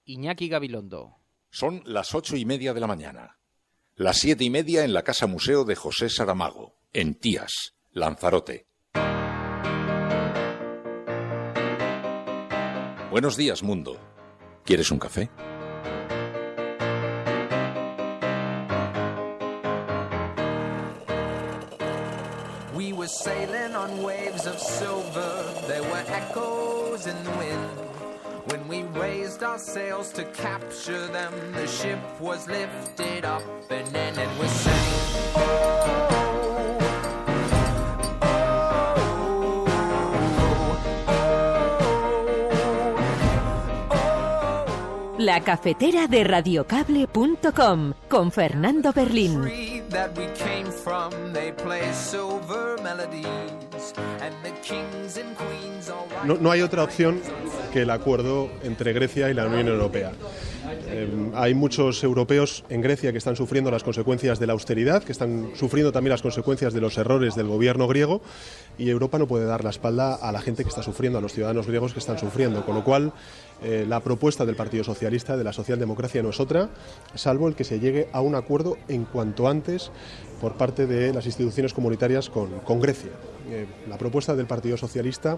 Iñaki Gabilondo. Son las 8:30 de la mañana. Las 7:30 en la Casa Museo de José Saramago, en Tías, Lanzarote. Buenos días, mundo. ¿Quieres un café? We were sailing on waves of silver. There were echoes in the wind. When we raised our sails to capture them, the ship was lifted up and then it was sank. La cafetera de radiocable.com con Fernando Berlín. No hay otra opción que el acuerdo entre Grecia y la Unión Europea. Hay muchos europeos en Grecia que están sufriendo las consecuencias de la austeridad, que están sufriendo también las consecuencias de los errores del gobierno griego, y Europa no puede dar la espalda a la gente que está sufriendo, a los ciudadanos griegos que están sufriendo, con lo cual la propuesta del Partido Socialista, de la socialdemocracia, no es otra, salvo el que se llegue a un acuerdo en cuanto antes por parte de las instituciones comunitarias con Grecia. La propuesta del Partido Socialista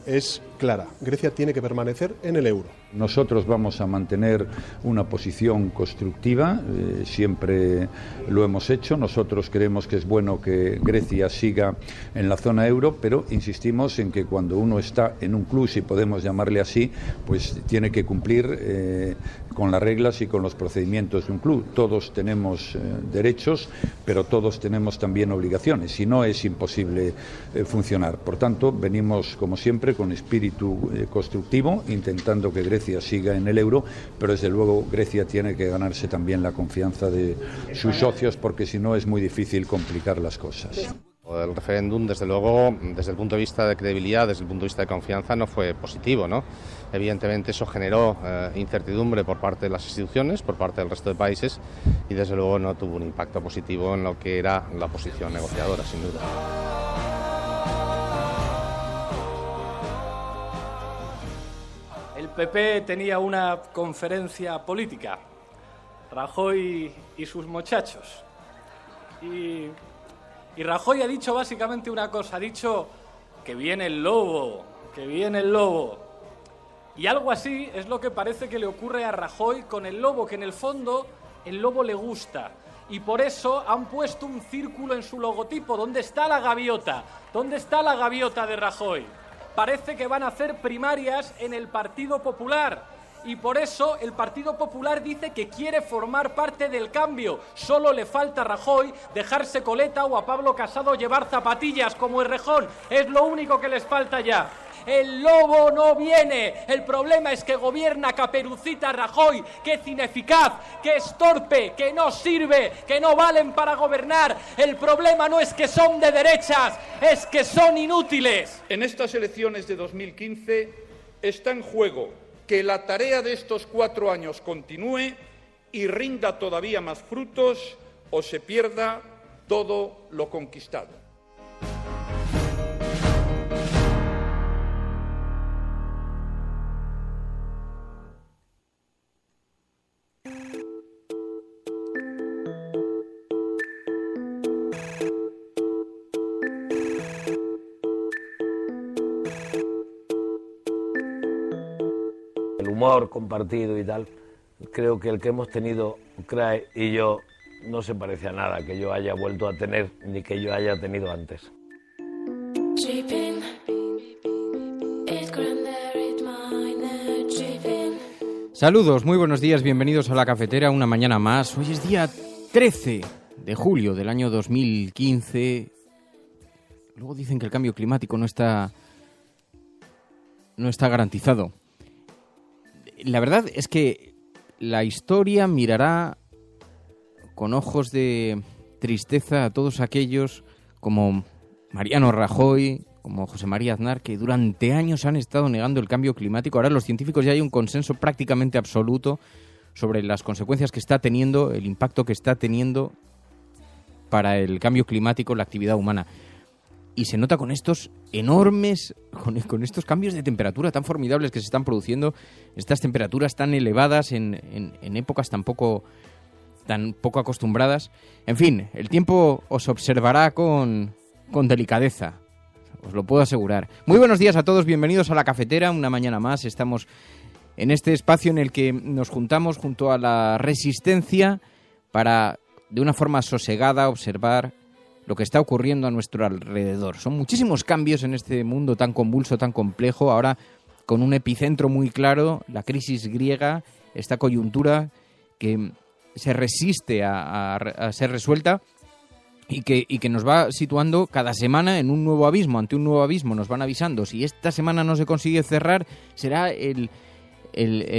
es clara. Grecia tiene que permanecer en el euro. Nosotros vamos a mantener una posición constructiva, siempre lo hemos hecho. Nosotros creemos que es bueno que Grecia siga en la zona euro, pero insistimos en que cuando uno está en un club, si podemos llamarle así, pues tiene que cumplir con las reglas y con los procedimientos de un club. Todos tenemos derechos, pero todos tenemos también obligaciones, si no es imposible funcionar. Por tanto, venimos como siempre con espíritu constructivo, intentando que Grecia siga en el euro, pero desde luego Grecia tiene que ganarse también la confianza de sus socios, porque si no es muy difícil complicar las cosas. El referéndum, desde luego, desde el punto de vista de credibilidad, desde el punto de vista de confianza, no fue positivo, ¿no? Evidentemente eso generó incertidumbre por parte de las instituciones, por parte del resto de países, y desde luego no tuvo un impacto positivo en lo que era la posición negociadora, sin duda. El PP tenía una conferencia política, Rajoy y sus muchachos, y Rajoy ha dicho básicamente una cosa, ha dicho que viene el lobo, que viene el lobo. Y algo así es lo que parece que le ocurre a Rajoy con el lobo, que en el fondo el lobo le gusta. Y por eso han puesto un círculo en su logotipo. ¿Dónde está la gaviota? ¿Dónde está la gaviota de Rajoy? Parece que van a hacer primarias en el Partido Popular. Y por eso el Partido Popular dice que quiere formar parte del cambio. Solo le falta a Rajoy dejarse coleta o a Pablo Casado llevar zapatillas como Errejón. Es lo único que les falta ya. El lobo no viene. El problema es que gobierna Caperucita Rajoy, que es ineficaz, que es torpe, que no sirve, que no valen para gobernar. El problema no es que son de derechas, es que son inútiles. En estas elecciones de 2015 está en juego que la tarea de estos 4 años continúe y rinda todavía más frutos, o se pierda todo lo conquistado. El humor compartido y tal, creo que el que hemos tenido Craig y yo no se parece a nada que yo haya vuelto a tener ni que yo haya tenido antes. Saludos, muy buenos días, bienvenidos a La Cafetera, una mañana más. Hoy es día 13 de julio del año 2015. Luego dicen que el cambio climático no está garantizado. La verdad es que la historia mirará con ojos de tristeza a todos aquellos como Mariano Rajoy, como José María Aznar, que durante años han estado negando el cambio climático. Ahora los científicos ya hay un consenso prácticamente absoluto sobre las consecuencias que está teniendo, el impacto que está teniendo para el cambio climático la actividad humana. y se nota con estos enormes, con estos cambios de temperatura tan formidables que se están produciendo, estas temperaturas tan elevadas en épocas tan poco acostumbradas. En fin, el tiempo os observará con delicadeza, os lo puedo asegurar. Muy buenos días a todos, bienvenidos a La Cafetera, una mañana más. Estamos en este espacio en el que nos juntamos junto a la Resistencia para, de una forma sosegada, observar lo que está ocurriendo a nuestro alrededor. Son muchísimos cambios en este mundo tan convulso, tan complejo, ahora con un epicentro muy claro, la crisis griega, esta coyuntura que se resiste a ser resuelta y que nos va situando cada semana en un nuevo abismo, ante un nuevo abismo. Nos van avisando, si esta semana no se consigue cerrar, será el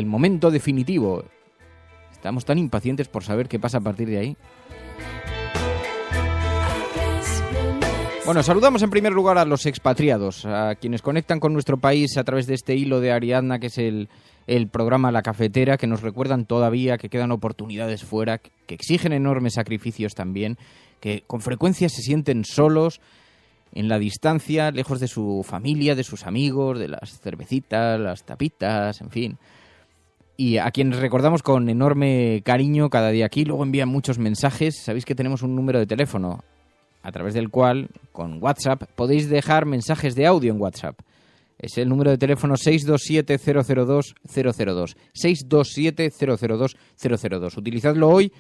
momento definitivo. Estamos tan impacientes por saber qué pasa a partir de ahí. Bueno, saludamos en primer lugar a los expatriados, a quienes conectan con nuestro país a través de este hilo de Ariadna, que es el programa La Cafetera, que nos recuerdan todavía que quedan oportunidades fuera, que exigen enormes sacrificios también, que con frecuencia se sienten solos, en la distancia, lejos de su familia, de sus amigos, de las cervecitas, las tapitas, en fin. Y a quienes recordamos con enorme cariño cada día aquí. Luego envían muchos mensajes. Sabéis que tenemos un número de teléfono a través del cual, con WhatsApp, podéis dejar mensajes de audio en WhatsApp. Es el número de teléfono 627-002-002. 627-002-002. Utilizadlo hoy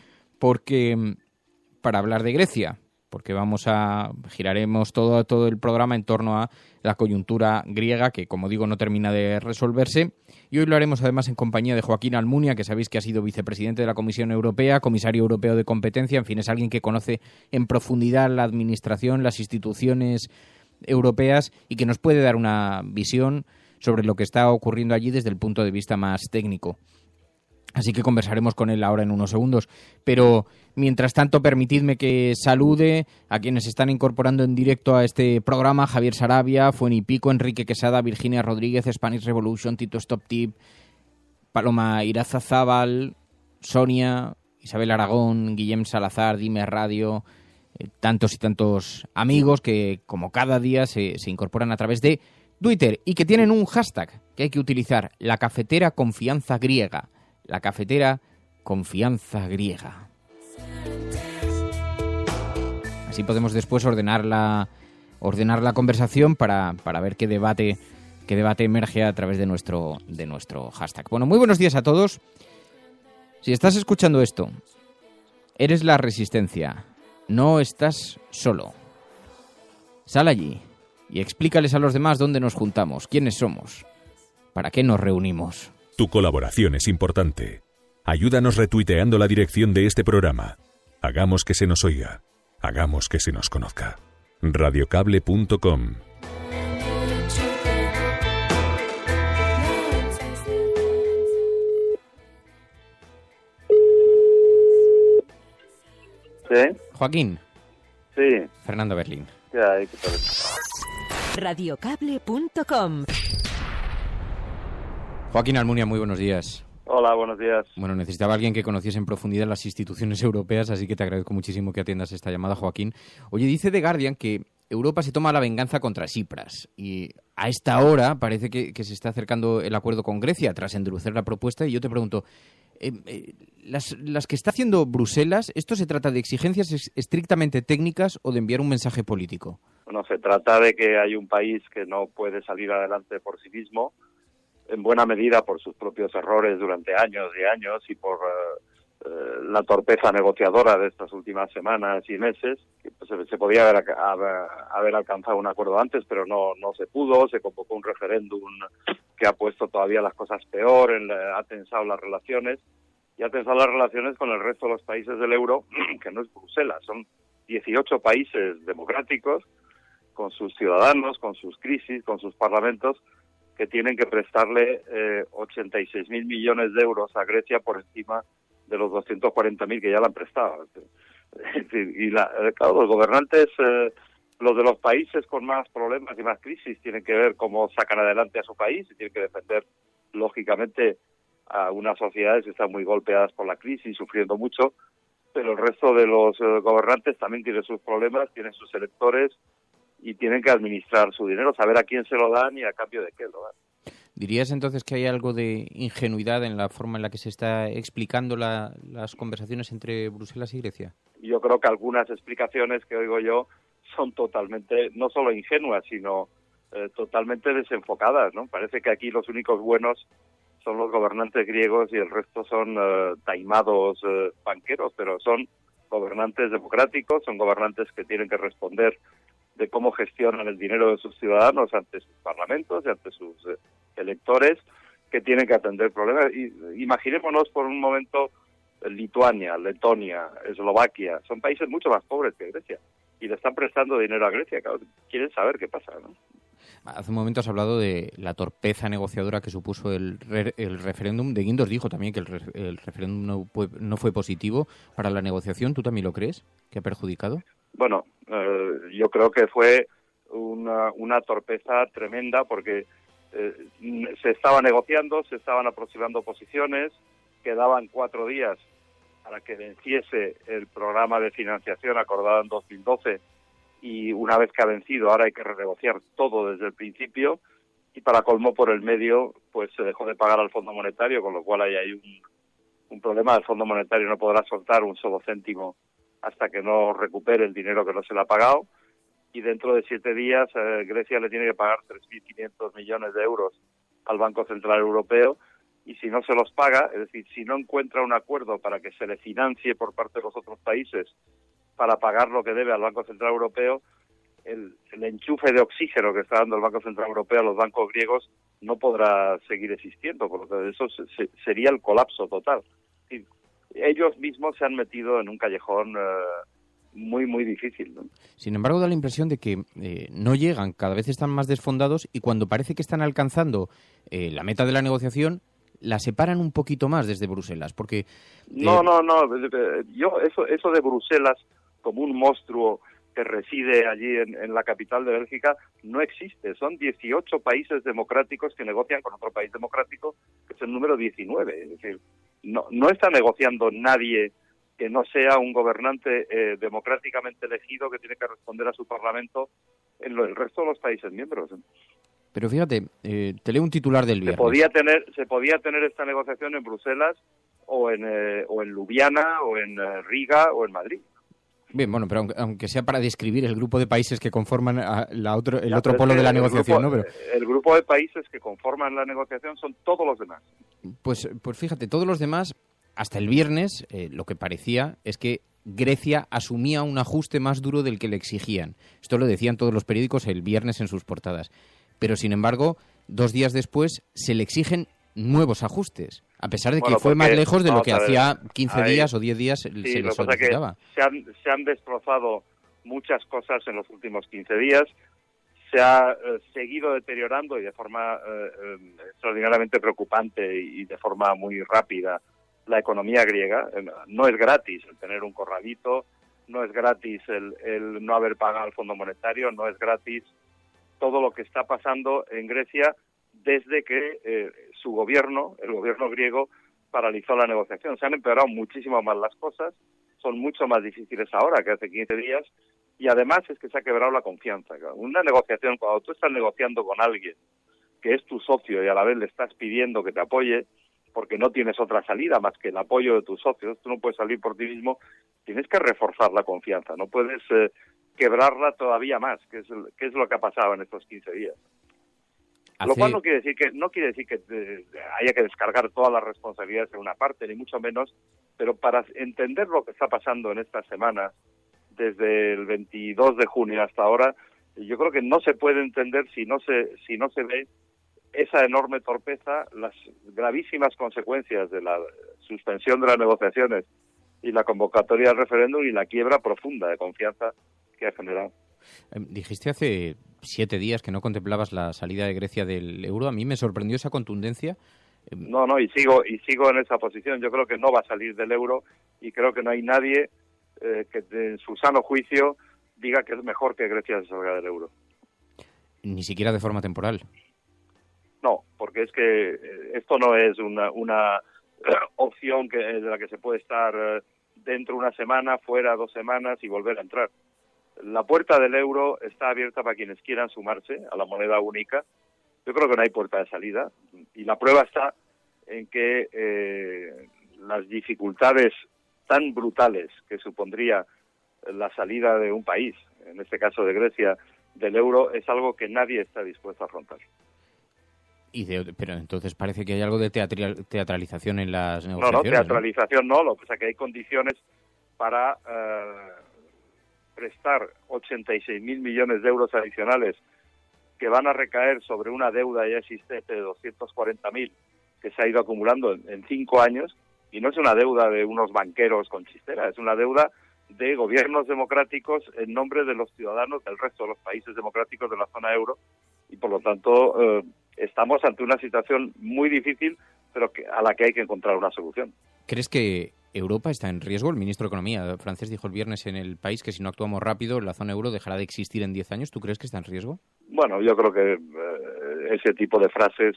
para hablar de Grecia, porque giraremos todo el programa en torno a la coyuntura griega, que, como digo, no termina de resolverse. Y hoy lo haremos además en compañía de Joaquín Almunia, que sabéis que ha sido vicepresidente de la Comisión Europea, comisario europeo de competencia, en fin, es alguien que conoce en profundidad la administración, las instituciones europeas y que nos puede dar una visión sobre lo que está ocurriendo allí desde el punto de vista más técnico. Así que conversaremos con él ahora en unos segundos. Pero, mientras tanto, permitidme que salude a quienes se están incorporando en directo a este programa: Javier Sarabia, Fuenipico, Enrique Quesada, Virginia Rodríguez, Spanish Revolution, Tito Stop Tip, Paloma Irazazábal, Sonia, Isabel Aragón, Guillem Salazar, Dime Radio, tantos y tantos amigos que, como cada día, se incorporan a través de Twitter y que tienen un hashtag que hay que utilizar: La Cafetera Confianza Griega. La Cafetera Confianza Griega. Así podemos después ordenar la conversación para ver qué debate emerge a través de nuestro hashtag. Bueno, muy buenos días a todos. Si estás escuchando esto, eres la Resistencia. No estás solo. Sal allí y explícales a los demás dónde nos juntamos, quiénes somos, para qué nos reunimos. Tu colaboración es importante. Ayúdanos retuiteando la dirección de este programa. Hagamos que se nos oiga. Hagamos que se nos conozca. Radiocable.com. ¿Sí? Joaquín. Sí. Fernando Berlín. ¿Qué hay? ¿Qué tal? Radiocable.com. Joaquín Almunia, muy buenos días. Hola, buenos días. Bueno, necesitaba alguien que conociese en profundidad las instituciones europeas, así que te agradezco muchísimo que atiendas esta llamada, Joaquín. Oye, dice The Guardian que Europa se toma la venganza contra Tsipras y a esta hora parece que se está acercando el acuerdo con Grecia tras endurecer la propuesta, y yo te pregunto, las que está haciendo Bruselas, ¿esto se trata de exigencias estrictamente técnicas o de enviar un mensaje político? Bueno, se trata de que hay un país que no puede salir adelante por sí mismo, en buena medida por sus propios errores durante años y años y por la torpeza negociadora de estas últimas semanas y meses. Pues, se podía haber alcanzado un acuerdo antes, pero no se pudo. Se convocó un referéndum que ha puesto todavía las cosas peor, ha tensado las relaciones con el resto de los países del euro, que no es Bruselas, son 18 países democráticos con sus ciudadanos, con sus crisis, con sus parlamentos, que tienen que prestarle 86.000 millones de euros a Grecia por encima de los 240.000 que ya le han prestado. Es decir, claro, los gobernantes, los de los países con más problemas y más crisis, tienen que ver cómo sacan adelante a su país y tienen que defender, lógicamente, a unas sociedades que están muy golpeadas por la crisis, sufriendo mucho, pero el resto de los gobernantes también tienen sus problemas, tienen sus electores y tienen que administrar su dinero, saber a quién se lo dan y a cambio de qué lo dan. ¿Dirías entonces que hay algo de ingenuidad en la forma en la que se está explicando las conversaciones entre Bruselas y Grecia? Yo creo que algunas explicaciones que oigo yo son totalmente, no solo ingenuas, sino totalmente desenfocadas, ¿no? Parece que aquí los únicos buenos son los gobernantes griegos y el resto son taimados banqueros, pero son gobernantes democráticos, son gobernantes que tienen que responder de cómo gestionan el dinero de sus ciudadanos ante sus parlamentos y ante sus electores, que tienen que atender problemas. Imaginémonos por un momento Lituania, Letonia, Eslovaquia, son países mucho más pobres que Grecia y le están prestando dinero a Grecia. Claro, quieren saber qué pasa, ¿no? Hace un momento has hablado de la torpeza negociadora que supuso el referéndum. De Guindos dijo también que el referéndum no fue positivo para la negociación. ¿Tú también lo crees? ¿Que ha perjudicado? Bueno, yo creo que fue una torpeza tremenda porque se estaba negociando, se estaban aproximando posiciones, quedaban 4 días para que venciese el programa de financiación acordado en 2012 y una vez que ha vencido ahora hay que renegociar todo desde el principio y para colmo por el medio pues se dejó de pagar al Fondo Monetario, con lo cual ahí hay un problema. El Fondo Monetario no podrá soltar un solo céntimo hasta que no recupere el dinero que no se le ha pagado y dentro de 7 días Grecia le tiene que pagar 3.500 millones de euros al Banco Central Europeo y si no se los paga, es decir, si no encuentra un acuerdo para que se le financie por parte de los otros países para pagar lo que debe al Banco Central Europeo, el enchufe de oxígeno que está dando el Banco Central Europeo a los bancos griegos no podrá seguir existiendo, por lo que eso sería el colapso total. Y ellos mismos se han metido en un callejón muy, muy difícil, ¿no? Sin embargo, da la impresión de que no llegan, cada vez están más desfondados y cuando parece que están alcanzando la meta de la negociación, la separan un poquito más desde Bruselas, porque... No, yo eso de Bruselas como un monstruo que reside allí en la capital de Bélgica no existe. Son 18 países democráticos que negocian con otro país democrático, que es el número 19. Es decir, no está negociando nadie que no sea un gobernante democráticamente elegido que tiene que responder a su parlamento en el resto de los países miembros. Pero fíjate, te leo un titular del viernes. Se podía tener esta negociación en Bruselas o en Ljubljana o en Riga o en Madrid. Bien, bueno, pero aunque sea para describir el grupo de países que conforman el otro polo de la negociación, ¿no? Pero el grupo de países que conforman la negociación son todos los demás. Pues fíjate, todos los demás, hasta el viernes, lo que parecía es que Grecia asumía un ajuste más duro del que le exigían. Esto lo decían todos los periódicos el viernes en sus portadas. Pero, sin embargo, 2 días después se le exigen nuevos ajustes, a pesar de que fue más lejos de lo que hacía 15 días o 10 días se le solicitaba. Se han destrozado muchas cosas en los últimos 15 días, se ha seguido deteriorando y de forma extraordinariamente preocupante y de forma muy rápida la economía griega. No es gratis el tener un corralito, no es gratis el no haber pagado al Fondo Monetario, no es gratis todo lo que está pasando en Grecia desde que su gobierno, el gobierno griego, paralizó la negociación. Se han empeorado muchísimo más las cosas, son mucho más difíciles ahora que hace 15 días y además es que se ha quebrado la confianza. Una negociación, cuando tú estás negociando con alguien que es tu socio y a la vez le estás pidiendo que te apoye, porque no tienes otra salida más que el apoyo de tus socios, tú no puedes salir por ti mismo, tienes que reforzar la confianza, no puedes quebrarla todavía más, que es lo que ha pasado en estos 15 días. Lo cual no quiere decir que haya que descargar todas las responsabilidades en una parte, ni mucho menos, pero para entender lo que está pasando en estas semanas, desde el 22 de junio hasta ahora, yo creo que no se puede entender si no se ve esa enorme torpeza, las gravísimas consecuencias de la suspensión de las negociaciones y la convocatoria del referéndum y la quiebra profunda de confianza que ha generado. Dijiste hace 7 días que no contemplabas la salida de Grecia del euro. A mí me sorprendió esa contundencia. No, y sigo en esa posición. Yo creo que no va a salir del euro y creo que no hay nadie que en su sano juicio diga que es mejor que Grecia se salga del euro. Ni siquiera de forma temporal. No, porque es que esto no es una opción de la que se puede estar dentro una semana, fuera 2 semanas y volver a entrar. La puerta del euro está abierta para quienes quieran sumarse a la moneda única. Yo creo que no hay puerta de salida, y la prueba está en que las dificultades tan brutales que supondría la salida de un país, en este caso de Grecia, del euro, es algo que nadie está dispuesto a afrontar. Pero entonces parece que hay algo de teatralización en las negociaciones. No, teatralización no, lo que pasa es que hay condiciones para prestar 86.000 millones de euros adicionales que van a recaer sobre una deuda ya existente de 240.000 que se ha ido acumulando en 5 años, y no es una deuda de unos banqueros con chistera, es una deuda de gobiernos democráticos en nombre de los ciudadanos del resto de los países democráticos de la zona euro, y por lo tanto estamos ante una situación muy difícil, pero a la que hay que encontrar una solución. ¿Crees que Europa está en riesgo? El ministro de Economía francés dijo el viernes en El País que si no actuamos rápido, la zona euro dejará de existir en 10 años. ¿Tú crees que está en riesgo? Bueno, yo creo que ese tipo de frases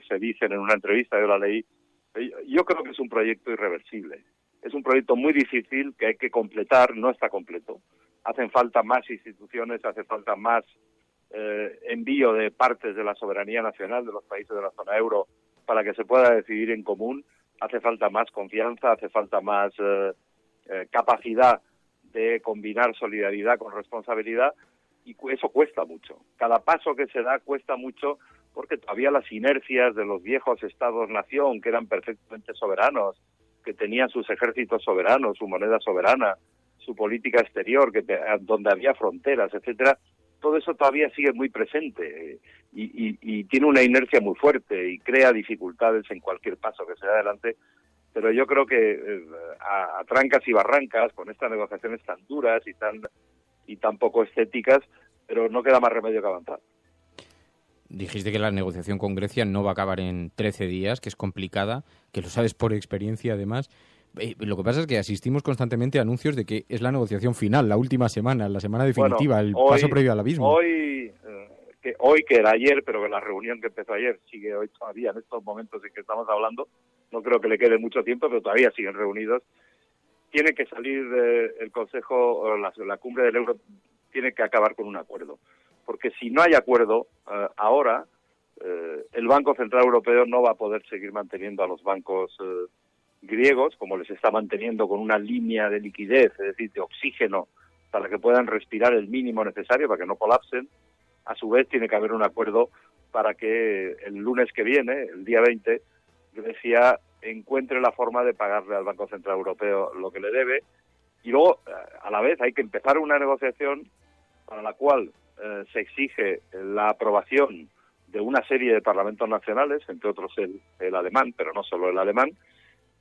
se dicen en una entrevista, yo la leí. Yo creo que es un proyecto irreversible. Es un proyecto muy difícil que hay que completar, no está completo. Hacen falta más instituciones, hace falta más envío de partes de la soberanía nacional de los países de la zona euro para que se pueda decidir en común. Hace falta más confianza, hace falta más capacidad de combinar solidaridad con responsabilidad, y eso cuesta mucho. Cada paso que se da cuesta mucho porque todavía las inercias de los viejos estados-nación, que eran perfectamente soberanos, que tenían sus ejércitos soberanos, su moneda soberana, su política exterior, donde había fronteras, etcétera, todo eso todavía sigue muy presente y tiene una inercia muy fuerte y crea dificultades en cualquier paso que se dé adelante. Pero yo creo que a trancas y barrancas, con estas negociaciones tan duras y tan poco estéticas, pero no queda más remedio que avanzar. Dijiste que la negociación con Grecia no va a acabar en 13 días, que es complicada, que lo sabes por experiencia además. Lo que pasa es que asistimos constantemente a anuncios de que es la negociación final, la última semana, la semana definitiva, el paso previo al abismo. Hoy que era ayer, pero que la reunión que empezó ayer sigue hoy todavía en estos momentos en que estamos hablando, no creo que le quede mucho tiempo, pero todavía siguen reunidos. Tiene que salir el Consejo, la cumbre del euro, tiene que acabar con un acuerdo. Porque si no hay acuerdo, ahora el Banco Central Europeo no va a poder seguir manteniendo a los bancos griegos, como les está manteniendo, con una línea de liquidez, es decir, de oxígeno, para que puedan respirar el mínimo necesario, para que no colapsen. A su vez, tiene que haber un acuerdo para que el lunes que viene, el día 20, Grecia encuentre la forma de pagarle al Banco Central Europeo lo que le debe, y luego, a la vez, hay que empezar una negociación para la cual se exige la aprobación de una serie de parlamentos nacionales, entre otros el alemán, pero no solo el alemán,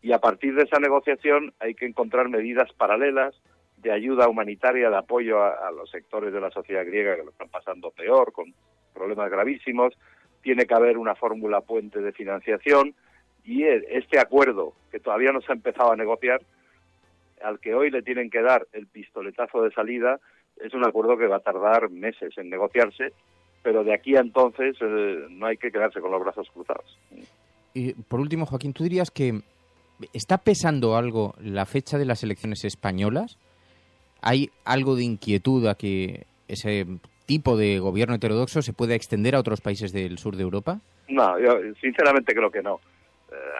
y a partir de esa negociación hay que encontrar medidas paralelas de ayuda humanitaria, de apoyo a los sectores de la sociedad griega que lo están pasando peor, con problemas gravísimos. Tiene que haber una fórmula puente de financiación, y este acuerdo, que todavía no se ha empezado a negociar, al que hoy le tienen que dar el pistoletazo de salida, es un acuerdo que va a tardar meses en negociarse, pero de aquí a entonces no hay que quedarse con los brazos cruzados. Y por último, Joaquín, ¿tú dirías que está pesando algo la fecha de las elecciones españolas? ¿Hay algo de inquietud a que ese tipo de gobierno heterodoxo se pueda extender a otros países del sur de Europa? No, yo sinceramente creo que no.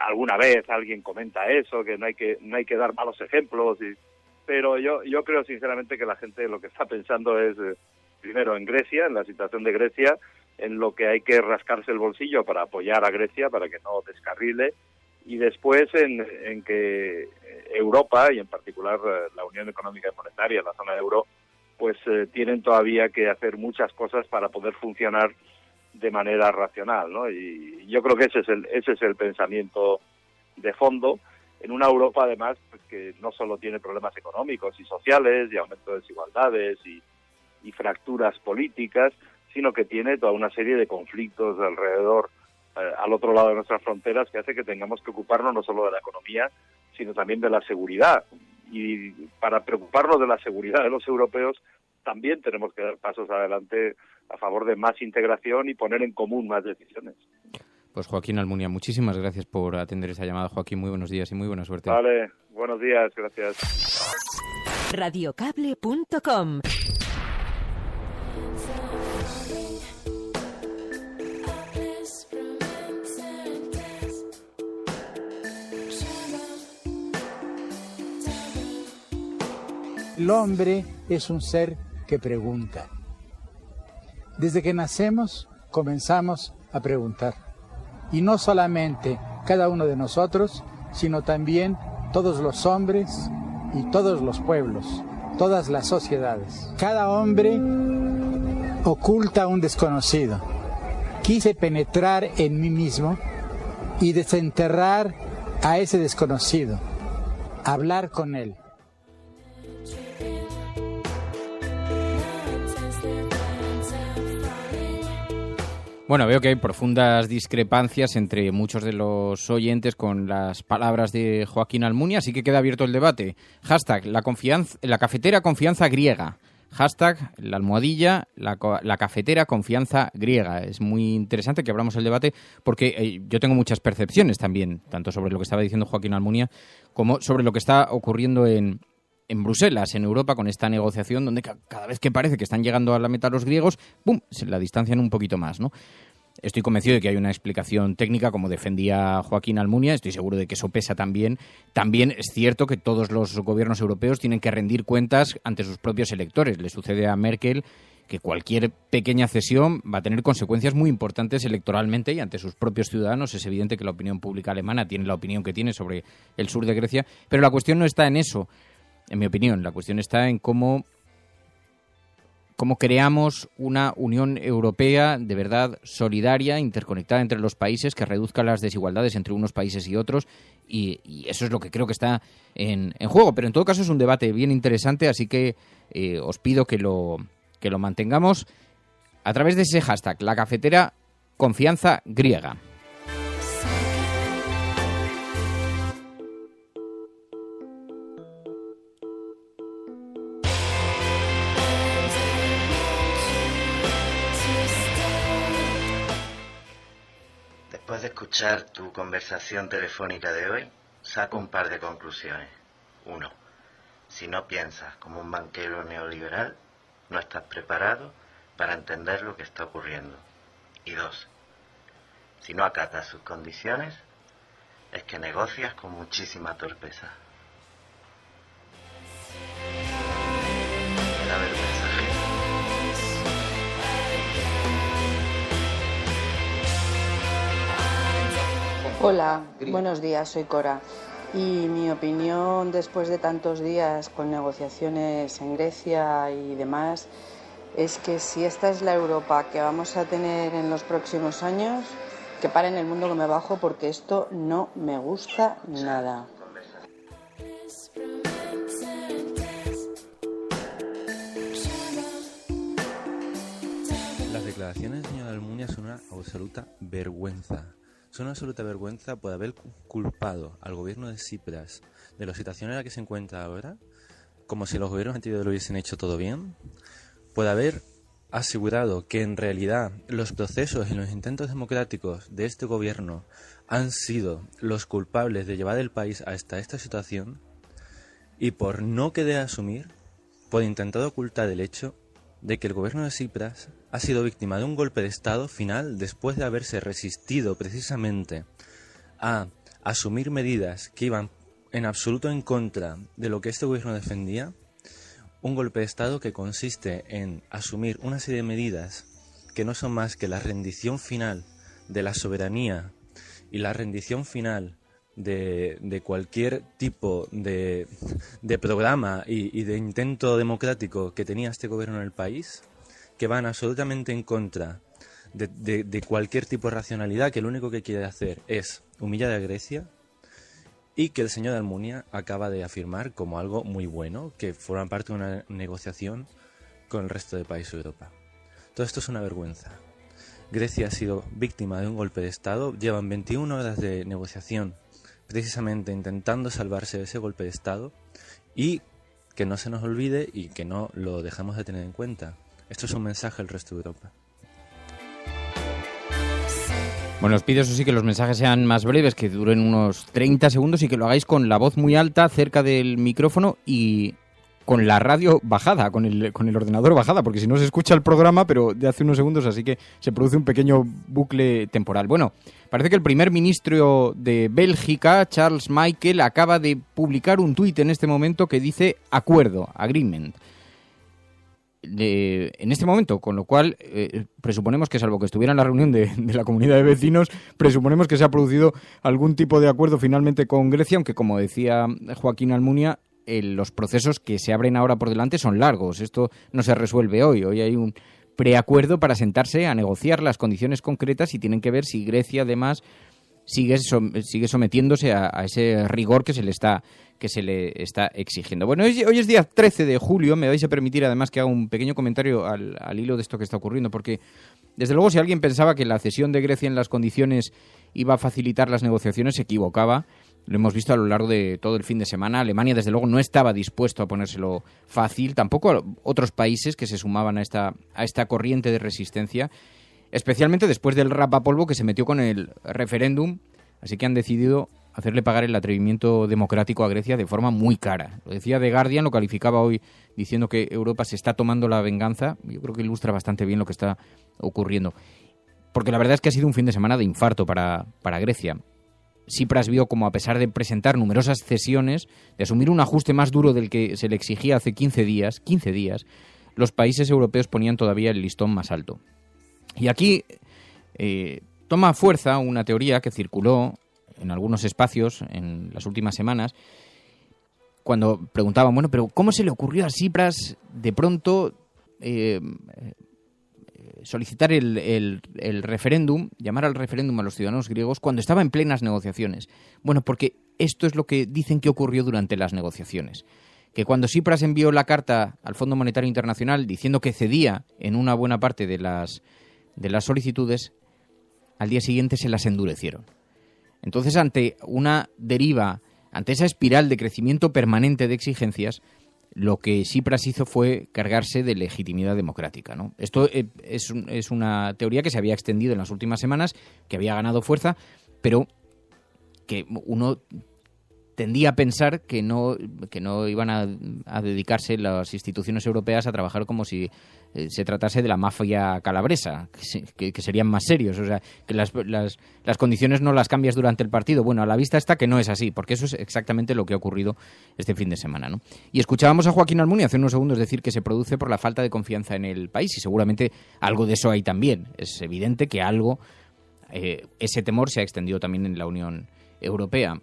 Alguna vez alguien comenta eso, que no hay que dar malos ejemplos, pero yo creo sinceramente que la gente lo que está pensando es primero en Grecia, en la situación de Grecia, en lo que hay que rascarse el bolsillo para apoyar a Grecia, para que no descarrile, y después en que Europa, y en particular la Unión Económica y Monetaria, la zona euro, pues tienen todavía que hacer muchas cosas para poder funcionar de manera racional, ¿no? Y yo creo que ese es el pensamiento de fondo, en una Europa además pues, que no solo tiene problemas económicos y sociales y aumento de desigualdades y fracturas políticas, sino que tiene toda una serie de conflictos alrededor, al otro lado de nuestras fronteras, que hace que tengamos que ocuparnos no solo de la economía, sino también de la seguridad. Y para preocuparnos de la seguridad de los europeos, también tenemos que dar pasos adelante a favor de más integración y poner en común más decisiones. Pues Joaquín Almunia, muchísimas gracias por atender esta llamada. Joaquín, muy buenos días y muy buena suerte. Vale, buenos días, gracias. Radiocable.com El hombre es un ser que pregunta. Desde que nacemos comenzamos a preguntar. Y no solamente cada uno de nosotros, sino también todos los hombres y todos los pueblos, todas las sociedades. Cada hombre oculta un desconocido. Quise penetrar en mí mismo y desenterrar a ese desconocido, hablar con él. Bueno, veo que hay profundas discrepancias entre muchos de los oyentes con las palabras de Joaquín Almunia, así que queda abierto el debate. Hashtag la cafetera confianza griega. Hashtag la almohadilla, la cafetera confianza griega. Es muy interesante que abramos el debate porque yo tengo muchas percepciones también, tanto sobre lo que estaba diciendo Joaquín Almunia como sobre lo que está ocurriendo en Bruselas, en Europa, con esta negociación donde cada vez que parece que están llegando a la meta los griegos, ¡pum!, se la distancian un poquito más, ¿no? Estoy convencido de que hay una explicación técnica, como defendía Joaquín Almunia. Estoy seguro de que eso pesa también. También es cierto que todos los gobiernos europeos tienen que rendir cuentas ante sus propios electores. Le sucede a Merkel que cualquier pequeña cesión va a tener consecuencias muy importantes electoralmente y ante sus propios ciudadanos. Es evidente que la opinión pública alemana tiene la opinión que tiene sobre el sur de Grecia, pero la cuestión no está en eso. En mi opinión, la cuestión está en cómo creamos una Unión Europea de verdad solidaria, interconectada entre los países, que reduzca las desigualdades entre unos países y otros, y eso es lo que creo que está en juego. Pero en todo caso es un debate bien interesante, así que os pido que lo mantengamos a través de ese hashtag, la cafetera confianza griega. Después de escuchar tu conversación telefónica de hoy, saco un par de conclusiones. 1. Si no piensas como un banquero neoliberal, no estás preparado para entender lo que está ocurriendo. Y 2. Si no acatas sus condiciones, es que negocias con muchísima torpeza. Me da vergüenza. Hola, buenos días, soy Cora. Y mi opinión después de tantos días con negociaciones en Grecia y demás es que si esta es la Europa que vamos a tener en los próximos años, que paren el mundo que me bajo porque esto no me gusta nada. Las declaraciones del señor Almunia son una absoluta vergüenza. Son una absoluta vergüenza por haber culpado al gobierno de Tsipras de la situación en la que se encuentra ahora, como si los gobiernos anteriores lo hubiesen hecho todo bien, por haber asegurado que en realidad los procesos y los intentos democráticos de este gobierno han sido los culpables de llevar el país hasta esta situación, y por no querer asumir, por intentar ocultar el hecho de que el gobierno de Tsipras ha sido víctima de un golpe de Estado final después de haberse resistido precisamente a asumir medidas que iban en absoluto en contra de lo que este gobierno defendía. Un golpe de Estado que consiste en asumir una serie de medidas que no son más que la rendición final de la soberanía y la rendición final de cualquier tipo de programa y de intento democrático que tenía este gobierno en el país, que van absolutamente en contra de cualquier tipo de racionalidad, que lo único que quiere hacer es humillar a Grecia, y que el señor Almunia acaba de afirmar como algo muy bueno, que forma parte de una negociación con el resto de países de Europa. Todo esto es una vergüenza. Grecia ha sido víctima de un golpe de Estado, llevan 21 horas de negociación precisamente intentando salvarse de ese golpe de Estado, y que no se nos olvide y que no lo dejemos de tener en cuenta. Esto es un mensaje al resto de Europa. Bueno, os pido eso sí que los mensajes sean más breves, que duren unos 30 segundos y que lo hagáis con la voz muy alta cerca del micrófono y con la radio bajada, con el ordenador bajada, porque si no se escucha el programa, pero de hace unos segundos, así que se produce un pequeño bucle temporal. Bueno, parece que el primer ministro de Bélgica, Charles Michel, acaba de publicar un tuit en este momento que dice acuerdo, agreement. En este momento, con lo cual presuponemos que, salvo que estuviera en la reunión de la comunidad de vecinos, presuponemos que se ha producido algún tipo de acuerdo finalmente con Grecia, aunque, como decía Joaquín Almunia, los procesos que se abren ahora por delante son largos. Esto no se resuelve hoy. Hoy hay un preacuerdo para sentarse a negociar las condiciones concretas y tienen que ver si Grecia, además, sigue sometiéndose a ese rigor que se le está exigiendo. Bueno, hoy es día 13 de julio. Me vais a permitir, además, que haga un pequeño comentario al hilo de esto que está ocurriendo, porque, desde luego, si alguien pensaba que la cesión de Grecia en las condiciones iba a facilitar las negociaciones, se equivocaba. Lo hemos visto a lo largo de todo el fin de semana. Alemania, desde luego, no estaba dispuesto a ponérselo fácil. Tampoco otros países que se sumaban a esta corriente de resistencia, especialmente después del rapapolvo que se metió con el referéndum. Así que han decidido hacerle pagar el atrevimiento democrático a Grecia de forma muy cara. Lo decía The Guardian, lo calificaba hoy diciendo que Europa se está tomando la venganza. Yo creo que ilustra bastante bien lo que está ocurriendo. Porque la verdad es que ha sido un fin de semana de infarto para Grecia. Tsipras vio como, a pesar de presentar numerosas cesiones, de asumir un ajuste más duro del que se le exigía hace 15 días, los países europeos ponían todavía el listón más alto. Y aquí toma fuerza una teoría que circuló en algunos espacios en las últimas semanas, cuando preguntaban, bueno, pero ¿cómo se le ocurrió a Tsipras de pronto solicitar el referéndum, llamar al referéndum a los ciudadanos griegos cuando estaba en plenas negociaciones? Bueno, porque esto es lo que dicen que ocurrió durante las negociaciones. Que cuando Tsipras envió la carta al Fondo Monetario Internacional diciendo que cedía en una buena parte de las solicitudes, al día siguiente se las endurecieron. Entonces, ante una deriva, ante esa espiral de crecimiento permanente de exigencias, lo que Tsipras hizo fue cargarse de legitimidad democrática, ¿no? Esto es una teoría que se había extendido en las últimas semanas, que había ganado fuerza, pero que uno tendía a pensar que no iban a dedicarse las instituciones europeas a trabajar como si se tratase de la mafia calabresa, que serían más serios. O sea, que las condiciones no las cambias durante el partido. Bueno, a la vista está que no es así, porque eso es exactamente lo que ha ocurrido este fin de semana, ¿no? Y escuchábamos a Joaquín Almunia hace unos segundos decir que se produce por la falta de confianza en el país, y seguramente algo de eso hay también. Es evidente que ese temor se ha extendido también en la Unión Europea.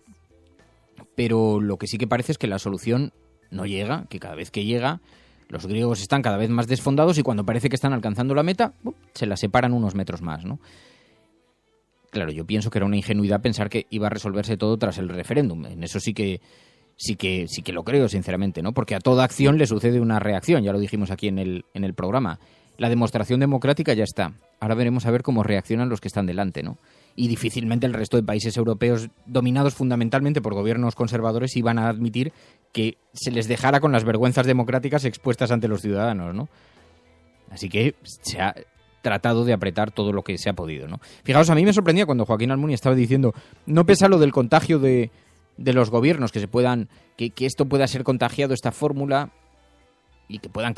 Pero lo que sí que parece es que la solución no llega, que cada vez que llega, los griegos están cada vez más desfondados y cuando parece que están alcanzando la meta, se la separan unos metros más, ¿no? Claro, yo pienso que era una ingenuidad pensar que iba a resolverse todo tras el referéndum. En eso sí que lo creo, sinceramente, ¿no? Porque a toda acción le sucede una reacción, ya lo dijimos aquí en el programa. La demostración democrática ya está. Ahora veremos a ver cómo reaccionan los que están delante, ¿no? Y difícilmente el resto de países europeos, dominados fundamentalmente por gobiernos conservadores, iban a admitir que se les dejara con las vergüenzas democráticas expuestas ante los ciudadanos, ¿no? Así que se ha tratado de apretar todo lo que se ha podido, ¿no? Fijaos, a mí me sorprendía cuando Joaquín Almunia estaba diciendo, no pesa lo del contagio de los gobiernos, que esto pueda ser contagiado, esta fórmula, y que puedan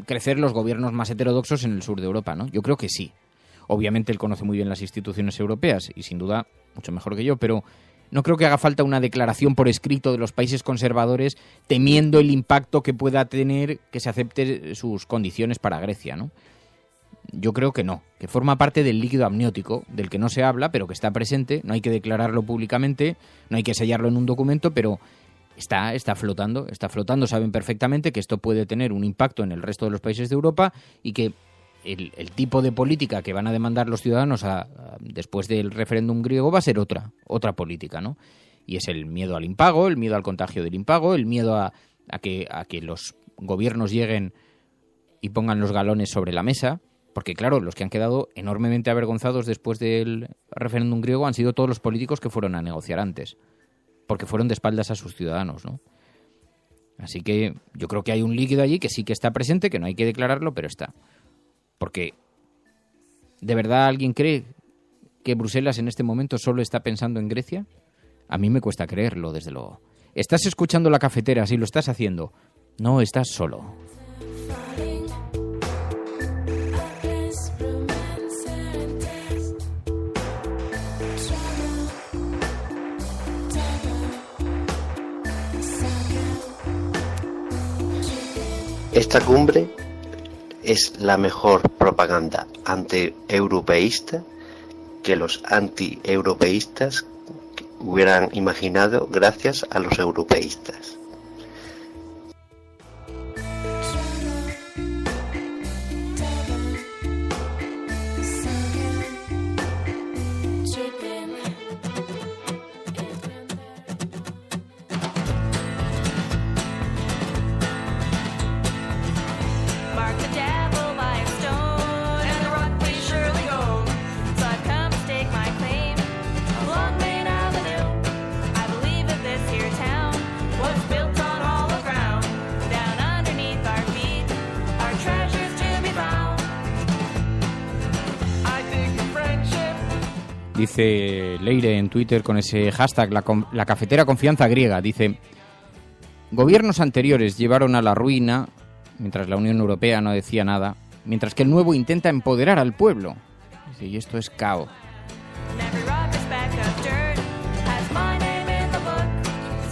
crecer los gobiernos más heterodoxos en el sur de Europa, ¿no? Yo creo que sí. Obviamente él conoce muy bien las instituciones europeas y sin duda mucho mejor que yo, pero no creo que haga falta una declaración por escrito de los países conservadores temiendo el impacto que pueda tener que se acepte sus condiciones para Grecia, ¿no? Yo creo que no, que forma parte del líquido amniótico, del que no se habla, pero que está presente. No hay que declararlo públicamente, no hay que sellarlo en un documento, pero está flotando, saben perfectamente que esto puede tener un impacto en el resto de los países de Europa y que el tipo de política que van a demandar los ciudadanos después del referéndum griego va a ser otra política, ¿no? Y es el miedo al impago, el miedo al contagio del impago, el miedo a que los gobiernos lleguen y pongan los galones sobre la mesa, porque claro, los que han quedado enormemente avergonzados después del referéndum griego han sido todos los políticos que fueron a negociar antes, porque fueron de espaldas a sus ciudadanos, ¿no? Así que yo creo que hay un líquido allí que sí que está presente, que no hay que declararlo, pero está. Porque, ¿de verdad alguien cree que Bruselas en este momento solo está pensando en Grecia? A mí me cuesta creerlo, desde luego. Estás escuchando La Cafetera, si lo estás haciendo, no estás solo. Esta cumbre es la mejor propaganda anti-europeísta que los anti-europeístas hubieran imaginado gracias a los europeístas. Dice Leire en Twitter con ese hashtag, la cafetera confianza griega, dice: gobiernos anteriores llevaron a la ruina, mientras la Unión Europea no decía nada, mientras que el nuevo intenta empoderar al pueblo. Dice, y esto es caos.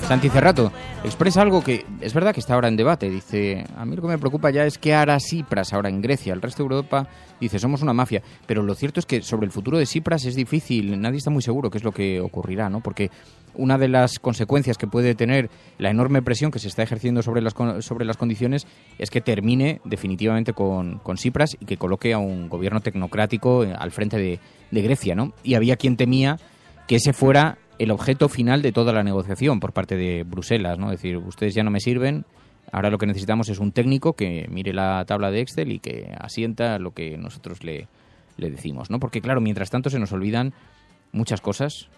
Santi Cerrato expresa algo que es verdad que está ahora en debate. Dice, a mí lo que me preocupa ya es qué hará Tsipras ahora en Grecia. El resto de Europa dice, somos una mafia. Pero lo cierto es que sobre el futuro de Tsipras es difícil. Nadie está muy seguro qué es lo que ocurrirá, ¿no? Porque una de las consecuencias que puede tener la enorme presión que se está ejerciendo sobre las condiciones es que termine definitivamente con Tsipras y que coloque a un gobierno tecnocrático al frente de Grecia, ¿no? Y había quien temía que ese fuera el objeto final de toda la negociación por parte de Bruselas, ¿no? Es decir, ustedes ya no me sirven, ahora lo que necesitamos es un técnico que mire la tabla de Excel y que asienta lo que nosotros le decimos, ¿no? Porque, claro, mientras tanto se nos olvidan muchas cosas,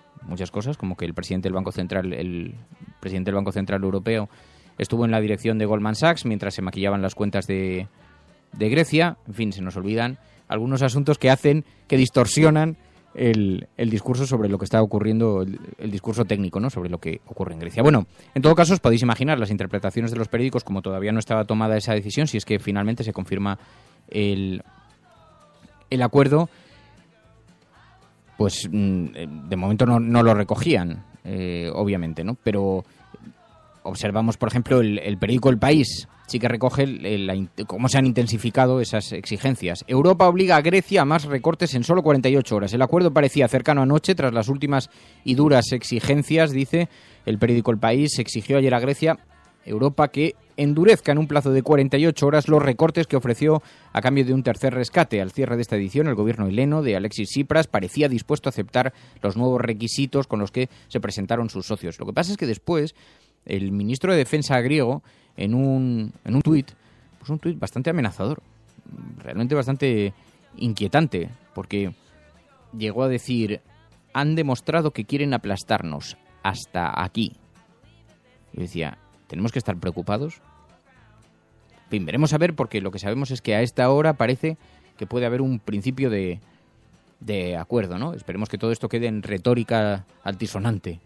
como que el presidente del Banco Central Europeo estuvo en la dirección de Goldman Sachs mientras se maquillaban las cuentas de Grecia. En fin, se nos olvidan algunos asuntos que hacen, que distorsionan el discurso sobre lo que está ocurriendo, el discurso técnico, ¿no? Sobre lo que ocurre en Grecia. Bueno, en todo caso os podéis imaginar las interpretaciones de los periódicos, como todavía no estaba tomada esa decisión, si es que finalmente se confirma el acuerdo, pues de momento no lo recogían, obviamente, ¿no? Pero observamos, por ejemplo, el periódico El País, sí que recoge cómo se han intensificado esas exigencias. Europa obliga a Grecia a más recortes en solo 48 horas. El acuerdo parecía cercano anoche tras las últimas y duras exigencias, dice el periódico El País. Exigió ayer a Grecia, Europa, que endurezca en un plazo de 48 horas los recortes que ofreció a cambio de un tercer rescate. Al cierre de esta edición, el gobierno heleno de Alexis Tsipras parecía dispuesto a aceptar los nuevos requisitos con los que se presentaron sus socios. Lo que pasa es que después el ministro de Defensa griego, en un tuit, pues un tuit bastante amenazador, realmente bastante inquietante, porque llegó a decir, han demostrado que quieren aplastarnos hasta aquí. Yo decía, ¿tenemos que estar preocupados? En fin, veremos a ver, porque lo que sabemos es que a esta hora parece que puede haber un principio de acuerdo, ¿no? Esperemos que todo esto quede en retórica altisonante.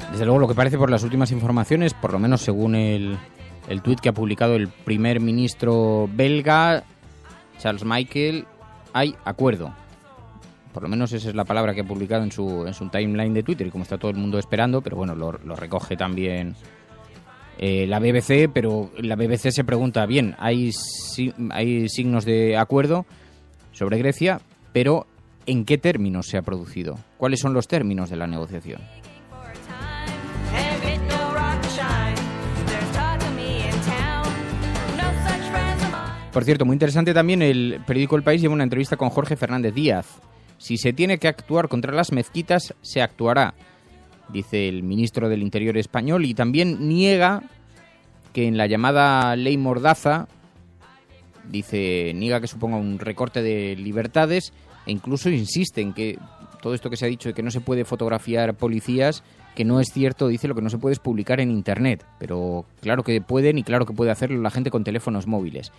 Desde luego, lo que parece por las últimas informaciones, por lo menos según el tuit que ha publicado el primer ministro belga, Charles Michel, hay acuerdo. Por lo menos esa es la palabra que ha publicado en su timeline de Twitter, y como está todo el mundo esperando, pero bueno, lo recoge también la BBC, pero la BBC se pregunta, bien, hay signos de acuerdo sobre Grecia, pero ¿en qué términos se ha producido? ¿Cuáles son los términos de la negociación? Por cierto, muy interesante también, el periódico El País lleva una entrevista con Jorge Fernández Díaz. Si se tiene que actuar contra las mezquitas, se actuará, dice el ministro del Interior español, y también niega que en la llamada ley Mordaza dice, niega que suponga un recorte de libertades e incluso insiste en que todo esto que se ha dicho de que no se puede fotografiar policías, que no es cierto, dice, lo que no se puede es publicar en Internet, pero claro que pueden y claro que puede hacerlo la gente con teléfonos móviles.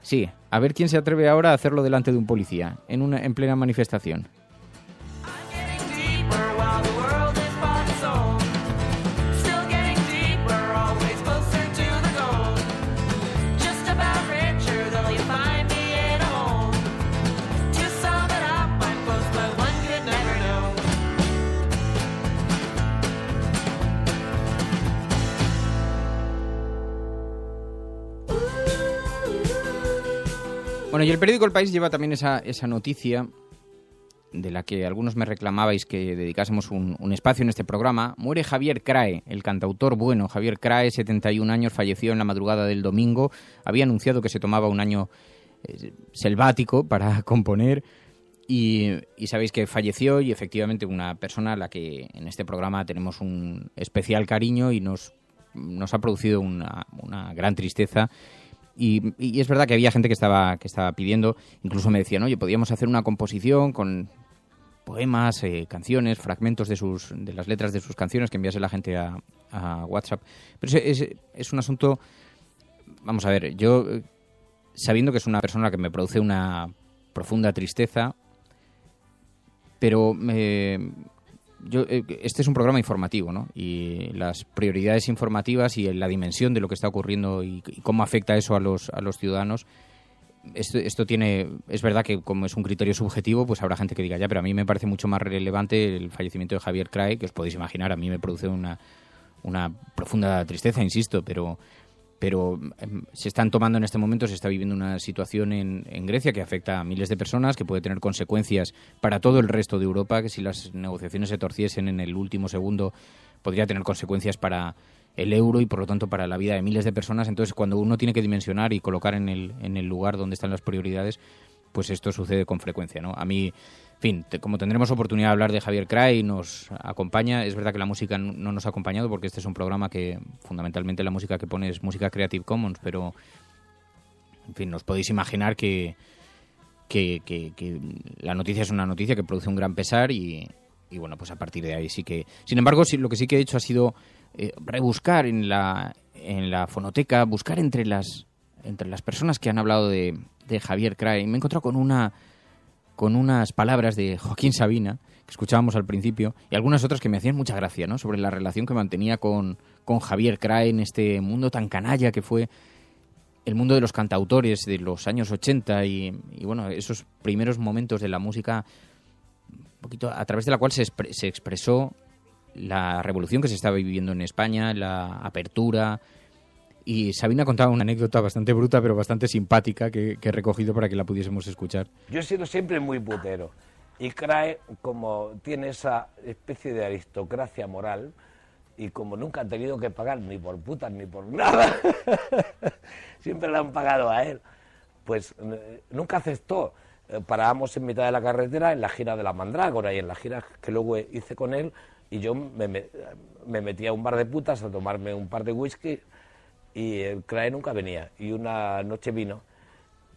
Sí, a ver quién se atreve ahora a hacerlo delante de un policía, en plena manifestación. Bueno, y el periódico El País lleva también esa noticia de la que algunos me reclamabais que dedicásemos un espacio en este programa. Muere Javier Crae, el cantautor bueno. Javier Crae, 71 años, falleció en la madrugada del domingo. Había anunciado que se tomaba un año selvático para componer y sabéis que falleció, y efectivamente una persona a la que en este programa tenemos un especial cariño y nos ha producido una gran tristeza. Y es verdad que había gente que estaba pidiendo, incluso me decían, oye, podíamos hacer una composición con poemas, canciones, fragmentos de las letras de sus canciones que enviase la gente a WhatsApp. Pero es un asunto, vamos a ver, yo sabiendo que es una persona que me produce una profunda tristeza, pero este es un programa informativo, ¿no? Y las prioridades informativas y la dimensión de lo que está ocurriendo y cómo afecta eso a los ciudadanos, esto tiene, es verdad que como es un criterio subjetivo, pues habrá gente que diga, ya, pero a mí me parece mucho más relevante el fallecimiento de Javier Crae, que os podéis imaginar, a mí me produce una profunda tristeza, insisto, pero se están tomando en este momento, se está viviendo una situación en Grecia que afecta a miles de personas, que puede tener consecuencias para todo el resto de Europa, que si las negociaciones se torciesen en el último segundo podría tener consecuencias para el euro y por lo tanto para la vida de miles de personas. Entonces, cuando uno tiene que dimensionar y colocar en el lugar donde están las prioridades, pues esto sucede con frecuencia, ¿no? A mí, en fin, como tendremos oportunidad de hablar de Javier Crae y nos acompaña, es verdad que la música no nos ha acompañado porque este es un programa que fundamentalmente la música que pone es música Creative Commons, pero en fin, nos podéis imaginar que la noticia es una noticia que produce un gran pesar y bueno, pues a partir de ahí sí que... Sin embargo, lo que sí que he hecho ha sido rebuscar en la fonoteca, buscar entre las personas que han hablado de Javier Crae, y me he encontrado con unas palabras de Joaquín Sabina, que escuchábamos al principio, y algunas otras que me hacían mucha gracia, ¿no? Sobre la relación que mantenía con Javier Crae en este mundo tan canalla que fue el mundo de los cantautores de los años 80 y bueno, esos primeros momentos de la música, un poquito a través de la cual se expresó la revolución que se estaba viviendo en España, la apertura. Y Sabina contaba una anécdota bastante bruta, pero bastante simpática, que he recogido para que la pudiésemos escuchar. Yo he sido siempre muy putero. Y Crae, como tiene esa especie de aristocracia moral, y como nunca han tenido que pagar ni por putas ni por nada, siempre le han pagado a él, pues nunca aceptó. Parábamos en mitad de la carretera en la gira de la Mandrágora y en la gira que luego hice con él, y yo me metía a un bar de putas a tomarme un par de whisky, y el Crae nunca venía. Y una noche vino